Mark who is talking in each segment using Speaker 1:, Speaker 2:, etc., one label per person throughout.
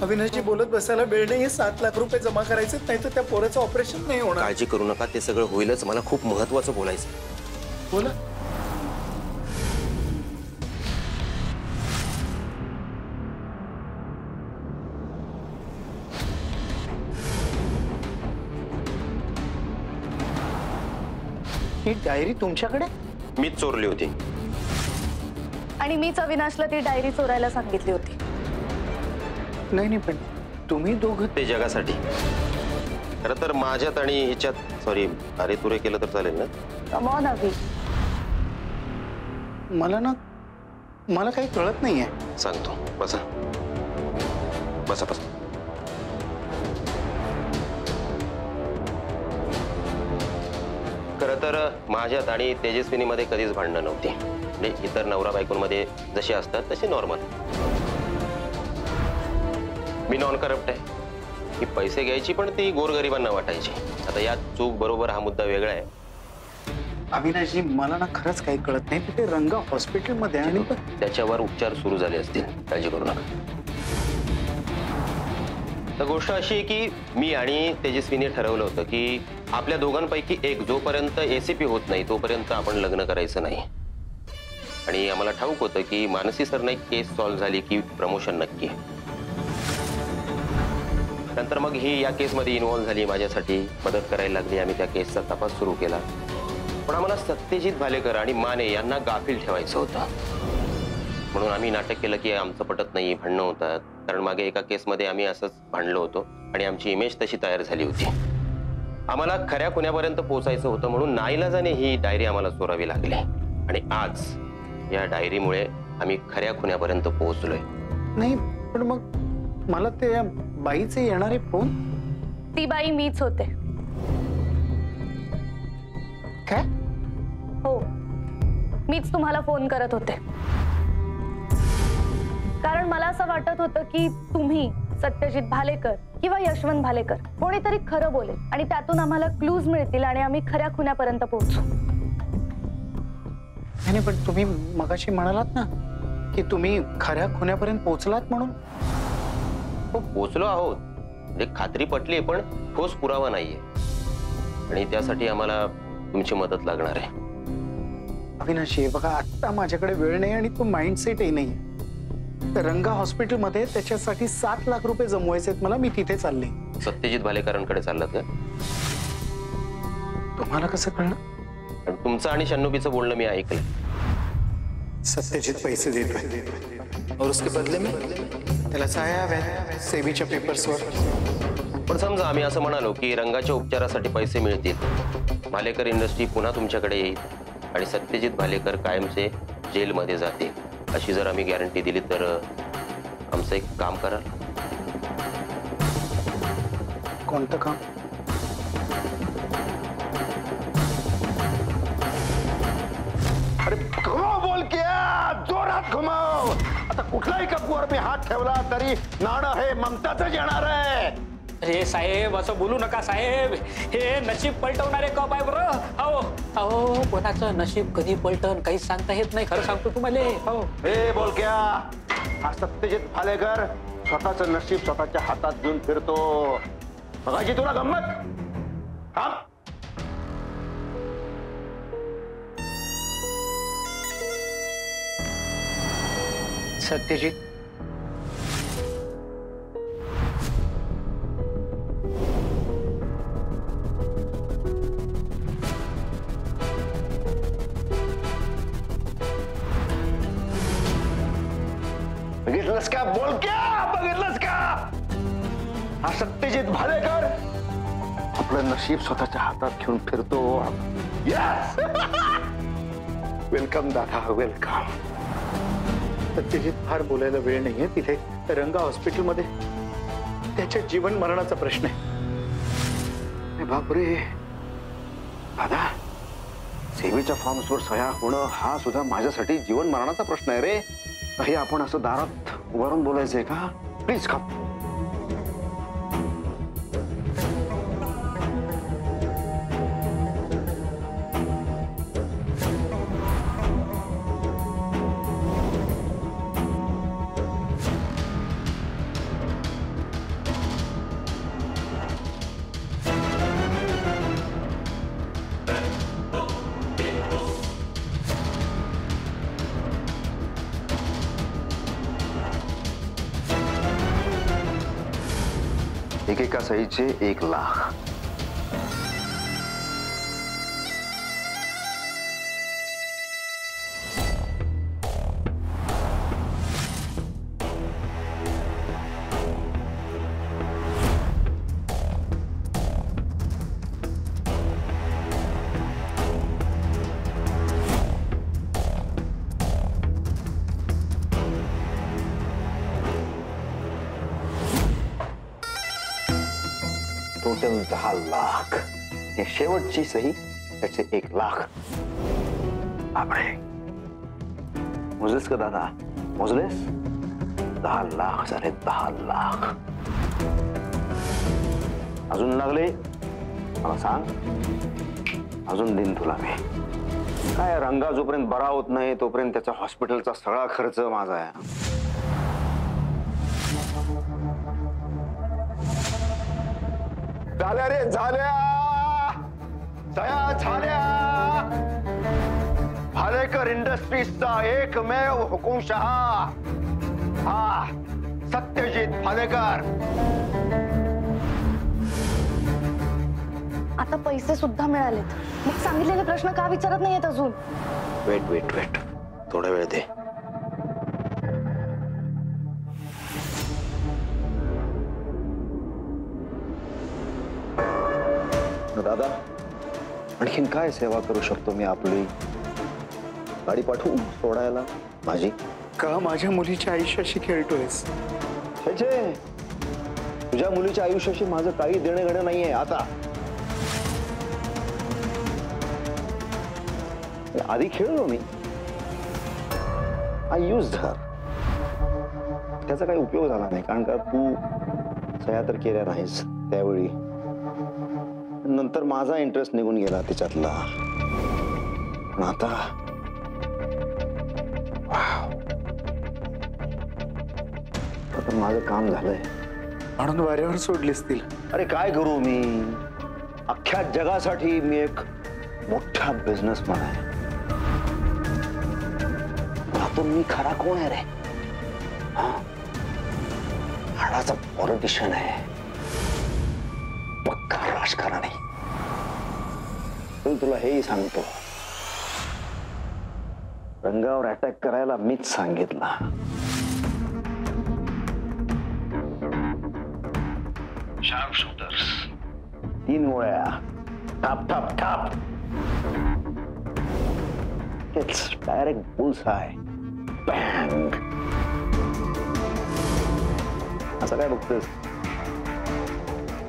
Speaker 1: अविनाशजी बोलत बसायला वेळ नाही, 7 लाख रुपये जमा करायचे, नाही तर त्या पोराचं ऑपरेशन नाही होणार।
Speaker 2: काळजी करू नका, ते सगळं होईलच। मला खूप महत्त्वाचं बोलायचं।
Speaker 1: बोला। ही डायरी तुमच्याकडे?
Speaker 2: मीच चोरली होती
Speaker 3: आणि मीच अविनाशला ती डायरी चोरायला सांगितली होती।
Speaker 1: नाही पण तुम्ही दोघं
Speaker 2: ते जगासाठी। खरं तर माझ्यात आणि हिच्यात सॉरी अरे तुरे केलं तर चालेल ना?
Speaker 3: कम ऑन अभि।
Speaker 1: मला काही कळत नाहीये।
Speaker 2: सांगतो, बसा बसा बसा। खरं तर माझ्यात आणि तेजस्विनीमध्ये कधीच भांडणं नव्हती। म्हणजे इतर नवरा बायकोंमध्ये जसे असतात तसे नॉर्मल। मी नॉन करप्ट आहे। ही पैसे घ्यायची पण ती गोरगरिबांना वाटायची। आता यात चूक बरोबर हा मुद्दा वेगळा आहे।
Speaker 1: अविनाशजी मला ना खरंच काही कळत नाही। तिथे रंगा हॉस्पिटलमध्ये आणि
Speaker 2: त्याच्यावर उपचार सुरू झाले असतील, काळजी करू नका। तर गोष्ट अशी आहे की मी आणि तेजस्वीने ठरवलं होतं की आपल्या दोघांपैकी एक जोपर्यंत एसीपी होत नाही तोपर्यंत आपण लग्न करायचं नाही। आणि आम्हाला ठाऊक होतं की मानसी सरने केस सॉल्व्ह झाली की प्रमोशन नक्की आहे। नंतर मग ही या केसमध्ये इन्व्हॉल्व झाली, माझ्यासाठी मदत करायला लागली। आम्ही त्या केसचा तपास सुरू केला, पण आम्हाला सत्यजित भालेकर आणि माने यांना गाफील ठेवायचं होतं। म्हणून आम्ही नाटक केलं की आमचं पटत नाही, भांडणं होतात। कारण मागे एका केसमध्ये आम्ही असंच भांडलो होतो आणि आमची इमेज तशी तयार झाली होती। आम्हाला खऱ्या खुन्यापर्यंत पोहोचायचं होतं, म्हणून नाईलाजाने ही डायरी आम्हाला चोरावी लागली। आणि आज या डायरीमुळे आम्ही खऱ्या खुन्यापर्यंत पोहोचलोय।
Speaker 1: नाही पण मग मला ते बाईचे येणारे फोन?
Speaker 3: ती बाई मीच होते।
Speaker 1: काय?
Speaker 3: हो, मीच तुम्हाला फोन करत होते। कारण मला असं वाटत होतं की तुम्ही सत्यजित भालेकर किंवा यशवंत भालेकर कोणीतरी खरं बोलेल आणि त्यातून आम्हाला क्लूज मिळतील आणि आम्ही खऱ्या खुन्यापर्यंत पोहोचू।
Speaker 1: नाही पण तुम्ही मगाशी म्हणालात ना की तुम्ही खऱ्या खुन्यापर्यंत पोहोचलात म्हणून?
Speaker 2: हो, पोहोचलो आहोत। म्हणजे खात्री पटली, पण ठोस पुरावा नाहीये आणि त्यासाठी आम्हाला तुमची मदत लागणार आहे।
Speaker 1: अविनाशी बघा, आता माझ्याकडे वेळ नाही आणि तो माइंडसेटही नाही। तर रंगा हॉस्पिटलमध्ये त्याच्यासाठी 7 लाख रुपये जमवायचे मला। मी तिथे चालले।
Speaker 2: सत्यजित भालेकरांकडे चाललात का?
Speaker 1: तुम्हाला कसं कळलं?
Speaker 2: तुमचं आणि शन्नुबीचं बोलणं मी ऐकलं।
Speaker 1: सत्यजित पैसे देतोय और उसके बदले में त्याला सह्या हव्यात सेबीच्या पेपर्सवर।
Speaker 2: पण समजा आम्ही असं म्हणालो की रंगाच्या उपचारासाठी पैसे मिळतील, भालेकर इंडस्ट्री पुन्हा तुमच्याकडे येईल आणि सत्यजित भालेकर कायमचे जेलमध्ये जातील, अशी जर आम्ही गॅरंटी दिली तर आमचं एक काम कराल?
Speaker 1: कोणतं काम?
Speaker 4: अरे घुमाव बोल क्या, जोरात घुमाव। आता कुठलाही कपवर मी हात ठेवला तरी नाणं हे ममताच येणार आहे।
Speaker 5: अरे साहेब, असं बोलू नका साहेब। हे नशीब पलटवणारे कप आहे बरं। अहो अहो, कोणाचं नशीब कधी पलटन काहीच सांगता येत नाही, खरं सांगतो तुम्हाला। हो
Speaker 4: हे बोल क्या, हा सत्यजित भालेकर स्वतःचं नशीब स्वतःच्या हातात घेऊन फिरतो। बघायची तुला गंमत? थांब।
Speaker 1: सत्यजित,
Speaker 4: बघितलंस का? बोल क्या, बघितलंस का? हा सत्यजित भालेकर आपलं नशीब स्वतःच्या हातात घेऊन फिरतो। यस, वेलकम दादा, वेलकम।
Speaker 1: सत्यजित, फार बोलायला वेळ नाहीये। तिथे रंगा हॉस्पिटलमध्ये त्याच्या जीवन मरणाचा प्रश्न आहे।
Speaker 4: बापरे दादा, सेवेच्या फॉर्म्सवर सह्या होणं हा सुद्धा माझ्यासाठी जीवन मरणाचा प्रश्न आहे रे। हे आपण असं दारात उभारून बोलायचंय का? Please come. एकेका सहीचे 1 लाख. टोटल 10 लाख. हे शेवटची सही त्याचे 1 लाख. बापरे, मोजलेस का दादा? मोजलेस? 10 लाख झाले. 10 लाख. अजून लागले मला सांग. अजून दिन तुला मी. काय रंगा जोपर्यंत बरा होत नाही तोपर्यंत त्याचा हॉस्पिटलचा सगळा खर्च माझा आहे. झाल्या रे, झाल्या सया झाल्या. भालेकर इंडस्ट्रीजचा एकमेव हुकुमशहा हा सत्यजित भालेकर.
Speaker 3: आता पैसे सुद्धा मिळालेत, मग सांगितलेले प्रश्न का विचारत नाहीयेत अजून?
Speaker 4: वेट वेट वेट, थोडा वेळ दे. दादा, आणखीन काय सेवा करू शकतो मी आपली? गाडी पाठवू सोडायला माझी?
Speaker 1: का माझ्या मुलीच्या आयुष्याशी खेळतोयस?
Speaker 4: तुझ्या मुलीच्या आयुष्याशी माझं काही देणं घेणं नाहीये आता. आधी खेळलो मी. आय यूज्ड हर. त्याचा काही उपयोग झाला नाही, कारण का तू सह्या तर केल्या नाहीस त्यावेळी. नंतर माझा इंटरेस्ट निघून गेला त्याच्यातला. पण आता माझं काम झालंय
Speaker 1: म्हणून वाऱ्यावर सोडलीस तिला?
Speaker 4: अरे काय करू मी? अख्ख्या जगासाठी मी एक मोठा बिझनेसमॅन आहे. आता मी खरा कोण आहे रे? हाडाचा पॉलिटिशियन आहे, पक्का राजकारणी. पण तुला हेही सांगतो, रंगावर अटॅक करायला मीच सांगितला. शार्प शूटर्स 3 गोळ्या, टाप टाप टाप. It's direct bullseye. बँग. असं काय बघतोस?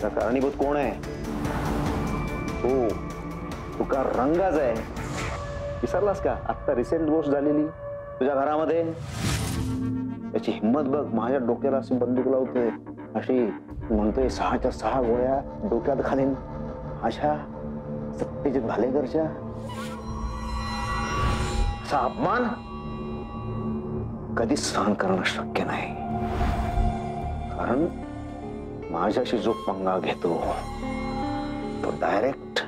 Speaker 4: त्या कारणीभूत कोण आहे? तू का रंगाच आहे? विसरलास का? आता रिसेंट गोष्ट झालेली तुझ्या घरामध्ये. त्याची हिंमत बघ. माझ्या डोक्याला अशी बंदूक लावतोय, अशी म्हणतोय 6च्या 6 गोळ्या डोक्यात घालीन. अशा सत्यजित भालेकरच्या असा अपमान कधीच सहन करणं शक्य नाही. कारण माझ्याशी जो पंगा घेतो तो डायरेक्ट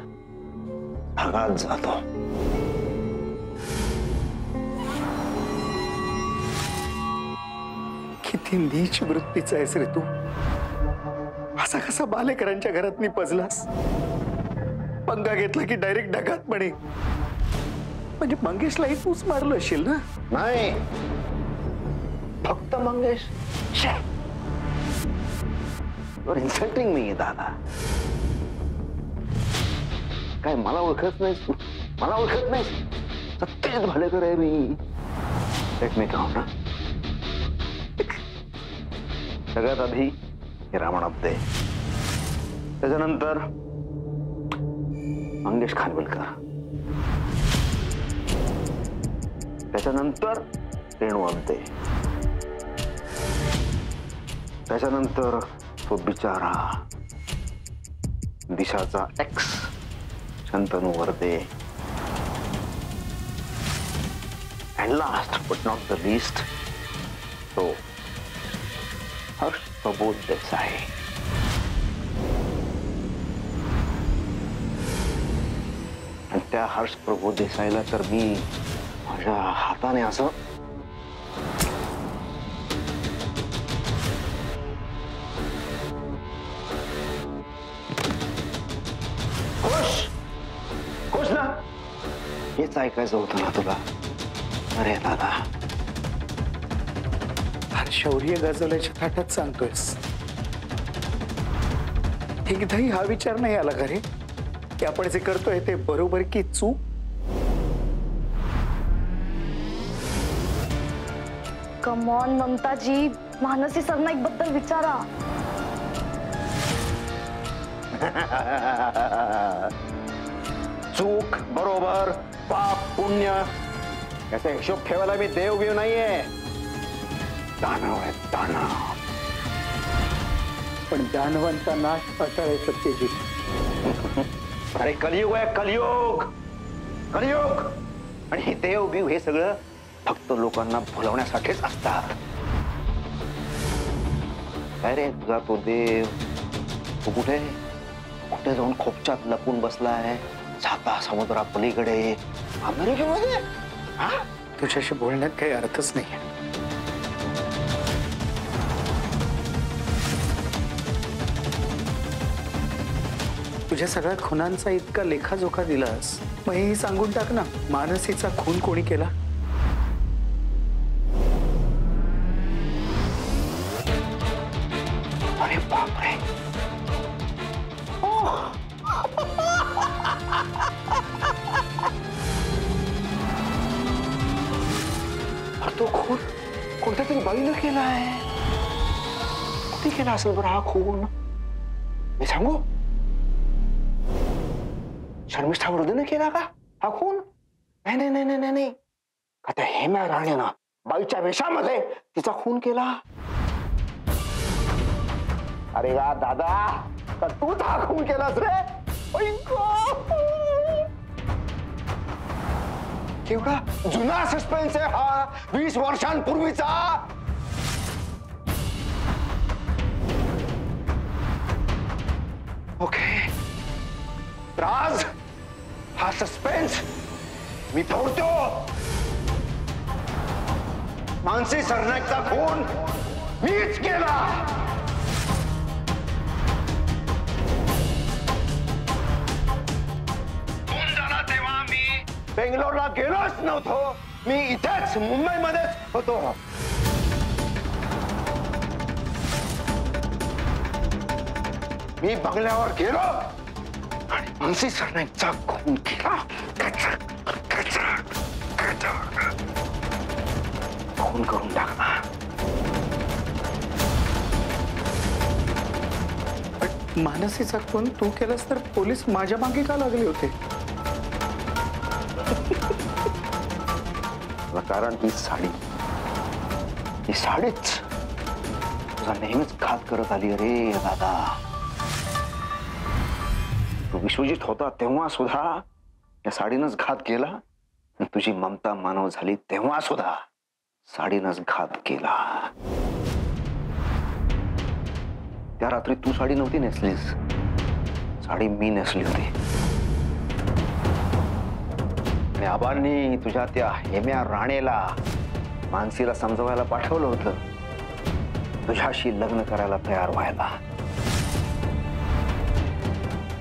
Speaker 4: ढगात जातो.
Speaker 1: किती नीच वृत्तीचा आहेस रे तू. असा कसा भालेकरांच्या घरात मी पजलास? पंगा घेतला की डायरेक्ट ढगात म्हणे. म्हणजे मंगेशलाही तूच मारलं असेल ना?
Speaker 4: नाही, फक्त मंगेश. You're insulting me, दादा. काय मला ओळखत नाहीस तू? मला ओळखत नाहीस? सत्यजित भालेकर आहे मी. Let me count. सगळ्यात आधी हे रावण आपदे, त्याच्यानंतर मंगेश खानविलकर, त्याच्यानंतर रेणू आपदे, त्याच्यानंतर तो बिचारा दिशाचा x Shantanu Varde, and last but not the least तो हर्ष प्रबोध देसाई. आणि त्या हर्ष प्रबोध देसाईला तर मी माझ्या हाताने असं हेच ऐकायचं होतं ना तुला? अरे दादा,
Speaker 1: फार शौर्य गाजवल्याच्या थाटात सांगतोयस. एकदाही हा विचार नाही आला का रे की आपण जे करतोय ते बरोबर की चूक?
Speaker 3: कम ऑन ममताजी, मानसी सरनाईक बद्दल विचारा.
Speaker 4: चूक बरोबर, पाप पुण्य याचा हिशोब ठेवायला मी देवबीव नाहीये. दानव आहे दानव.
Speaker 1: पण दानवांचा नाश अटळ आहे सत्यजित.
Speaker 4: अरे कलियुग आहे कलियुग, कलियुग. आणि हे देवबीव हे सगळं फक्त लोकांना भुलवण्यासाठीच असतात. काय रे तुझा तो देव, तू कुठे कुठे जाऊन खोपच्यात लपून बसलाय? जाता समुद्रा पलीकडे अमेरिकेमध्ये?
Speaker 1: तुझ्याशी बोलण्यात काही अर्थच नाही. तुझ्या सगळ्या खुनांचा इतका लेखाजोखा दिलास, मग हेही सांगून टाक ना, मानसीचा खून कोणी केला?
Speaker 4: अरे बापरे, तो खून कोणत्या तरी बाईनं केलाय. कुठे केला असेल बरं हा खून? मी सांगू, शर्मिष्ठा वृद्धीने केला का हा खून? नाही नाही नाही नाही नाही, का त्या हेमा राणेनं बाईच्या वेशामध्ये तिचा खून केला? अरे वा दादा, का तूच हा खून केलास रे? केवढा जुना सस्पेन्स आहे हा, 20 वर्षांपूर्वीचा. ओके, तर आज हा सस्पेन्स मी तोडतो. मानसी सरनाईकचा खून मीच केला. बेंगलोरला गेलोच नव्हतो, मी इथेच मुंबईमध्येच होतो. मी बंगल्यावर गेलो आणि मानसी सरनाईकचा खून केला. खून करून टाकला.
Speaker 1: पण मानसीचा खून तू केलास तर पोलीस माझ्या मागे का लागले होते?
Speaker 4: कारण ही साडी, ही साडीच तुझा नेहमीच घात करत आली. अरे दादा, तू विश्वजित होता तेव्हा सुद्धा या साडीनंच घात केला. तुझी ममता मानव झाली तेव्हा सुद्धा साडीनंच घात केला. त्या रात्री तू साडी नव्हती नेसलीस, साडी मी नेसली होती. आणि आबांनी तुझ्या त्या हेम्या राणेला मानसीला समजवायला पाठवलं होतं तुझ्याशी लग्न करायला तयार व्हायला.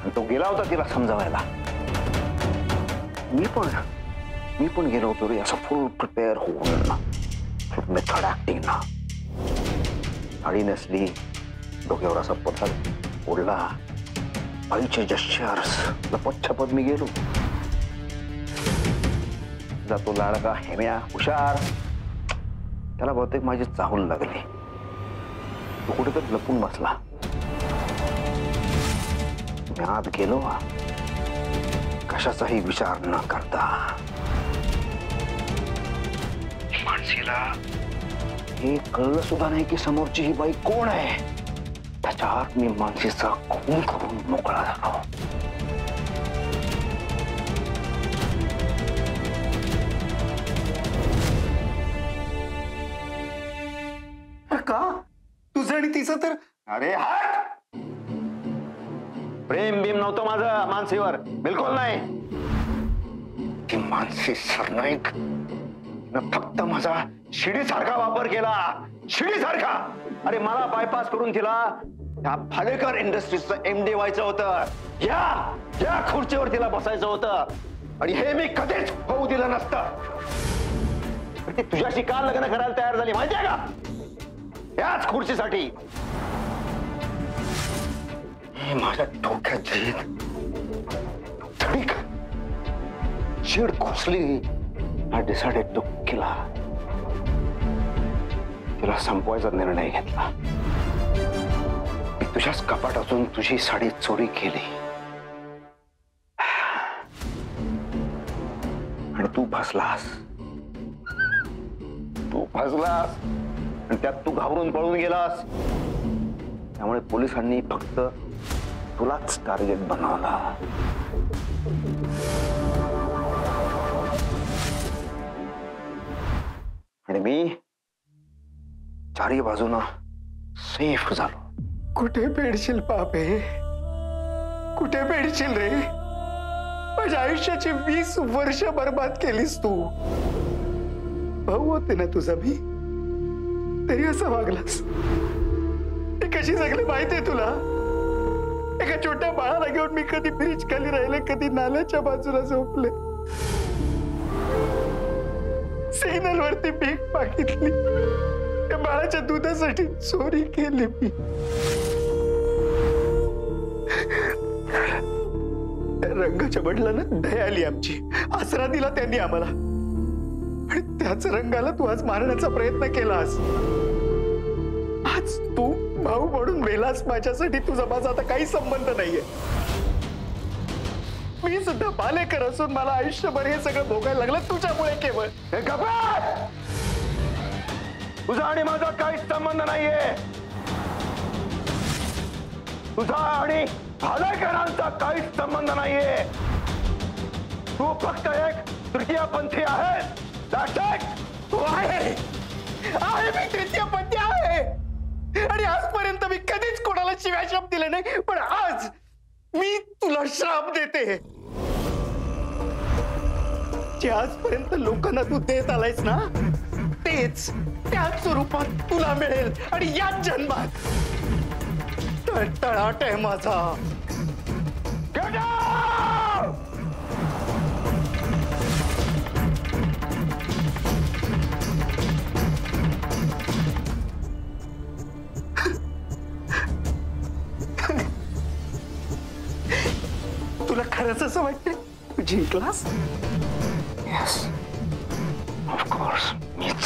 Speaker 4: आणि तो गेला होता तिला समजवायला. मी पण गेलो होतो रे, असं फुल प्रिपेअर होऊन, फुल मेथड ऍक्टिंग ना. साडी नेसली, डोक्यावर असा पदर ओढला, आईचे जस्चर्स लपत मी गेलो. जातो लाडका हेम्या हुशार, त्याला बहुतेक माझी चाहूल लागली. तो कुठेतरी लपून बसला. मी आत गेलो, कशाचाही विचार न करता. मानसीला हे कळलं सुद्धा नाही की समोरची ही बाई कोण आहे. त्याच्या आत मी मानसीचा खून करून मोकळा झालो.
Speaker 1: का तुझं आणि तिचं तर?
Speaker 4: अरे हट! प्रेम बिम नव्हतं माझं मानसीवर, बिलकुल नाही. ती मानसी सरनाईक फक्त माझा शिडीसारखा वापर केला, शिडीसारखा. अरे मला बायपास करून तिला त्या भालेकर इंडस्ट्रीजचं MD व्हायचं होतं. या खुर्चीवर तिला बसायचं होतं. आणि हे मी कधीच होऊ दिलं नसतं. पण ती तुझ्याशी का लग्न करायला तयार झाली माहितीये का? याच खुर्चीसाठी. हे माझ्या डोक्याची शिड घुसली. I decided to kill her. तिला संपवायचा निर्णय घेतला. मी तुझ्याच कपाटातून तुझी साडी चोरी केली आणि तू फसलास. आणि त्यात तू घाबरून पळून गेलास. त्यामुळे पोलिसांनी फक्त तुलाच टार्गेट बनवला. आणि मी चारी बाजूना सेफ झालो.
Speaker 1: कुठे पेडशील पापे, कुठे पेडशील रे? माझ्या आयुष्याची 20 वर्ष बर्बाद केलीस तू. भाऊ होते ना तुझा मी, तरी असं वागलास. हे कशी जगले माहितीये तुला? एका छोट्या बाळाला घेऊन मी कधी ब्रिज खाली राहिले, कधी नाल्याच्या बाजूला झोपले. सिग्नल वरती भीक मागितली. त्या बाळाच्या दुधासाठी चोरी केली मी. रंगाच्या बदलाला दया आली आमची. आसरा दिला त्यांनी आम्हाला. आणि त्याच रंगाला तू आज मारण्याचा प्रयत्न केलास. आज तू भाऊ म्हणून मेलास माझ्यासाठी. तुझा माझा आता काही संबंध नाहीये. मी सुद्धा बालेकर असून मला आयुष्यभर हे सगळं भोगायला लागलं तुझ्यामुळे केवळ.
Speaker 4: हे गप्प! तुझा आणि माझा काहीच संबंध नाहीये. तुझा आणि भालेकरांचा काहीच संबंध नाहीये. तू फक्त एक तृतीयपंथी आहेस.
Speaker 1: तू आहे मी तृतीयपंथी आहे. आणि आजपर्यंत मी कधीच कोणाला शिव्या शाप दिले नाही. पण आज मी तुला श्राप देते. जे आजपर्यंत लोकांना तू देत आलायस ना, तेच त्याच स्वरूपात तुला मिळेल. आणि याच जन्मात तळतळाट आहे माझा.
Speaker 4: Get out!
Speaker 1: तुला खरंच असं वाटतंय तू जिंकलास?
Speaker 4: Yes. Of course. मीच.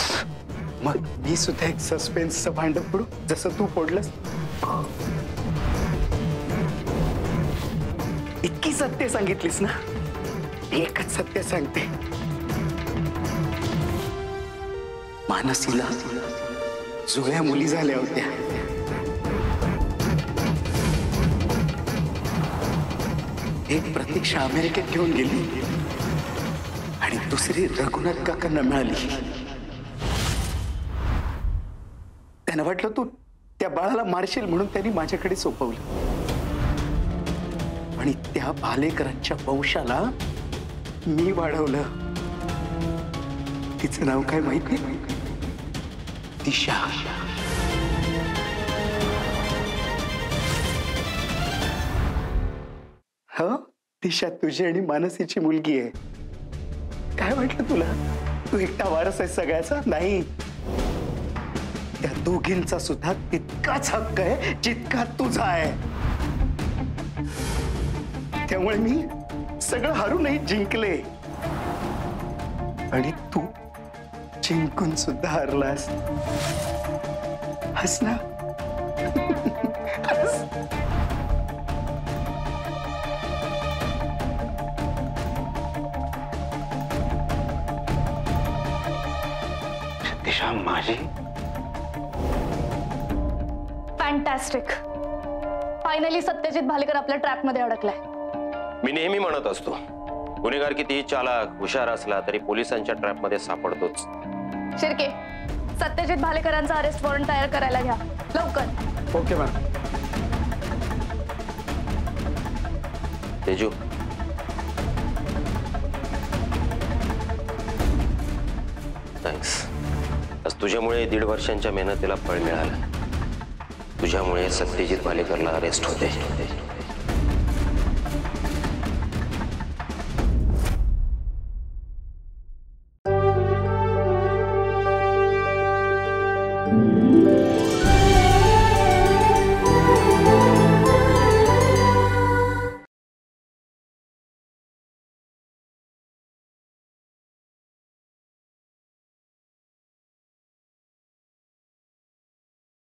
Speaker 1: मग मी सुद्धा एक सस्पेन्सचं भांड फोडू जसं तू फोडलंस. इतकी सत्य सांगितलीस ना, एकच सत्य सांगते. मानसीला जुळ्या मुली झाल्या होत्या. एक प्रतीक्षा अमेरिकेत घेऊन गेली आणि दुसरी रघुनाथ काकांना मिळाली. त्यांना वाटलं तू त्या बाळाला मारशील म्हणून त्यांनी माझ्याकडे सोपवलं. आणि त्या भालेकरांच्या वंशाला मी वाढवलं. तिचं नाव काय माहिती? दिशा. हो, दिशा तुझी आणि मानसीची मुलगी आहे. काय वाटलं तुला? तू एकटा वारस आहे सगळ्याचा? नाही, त्या दोघींचा सुद्धा तितकाच हक्क आहे जितका तुझा आहे. त्यामुळे मी सगळं हारूनही जिंकले. आणि तू जिंकून सुद्धा हरलास. हस ना. हस.
Speaker 4: दिशा माझी.
Speaker 3: फॅन्टॅस्टिक. फायनली सत्यजित भालेकर आपल्या ट्रॅप मध्ये अडकलाय.
Speaker 2: मी नेहमी म्हणत असतो, गुन्हेगार कितीही चालाक हुशार असला तरी पोलिसांच्या ट्रॅप मध्ये सापडतोच.
Speaker 3: शिर्के, सत्यजित भालेकरांचा अरेस्ट वॉरंट तयार करायला घ्या लवकर.
Speaker 1: Okay ma'am.
Speaker 2: तेजू, थँक्स. आज तुझ्यामुळे 1.5 वर्षांच्या मेहनतीला फळ मिळालं. तुझ्यामुळे सत्यजित भालेकरला अरेस्ट होते.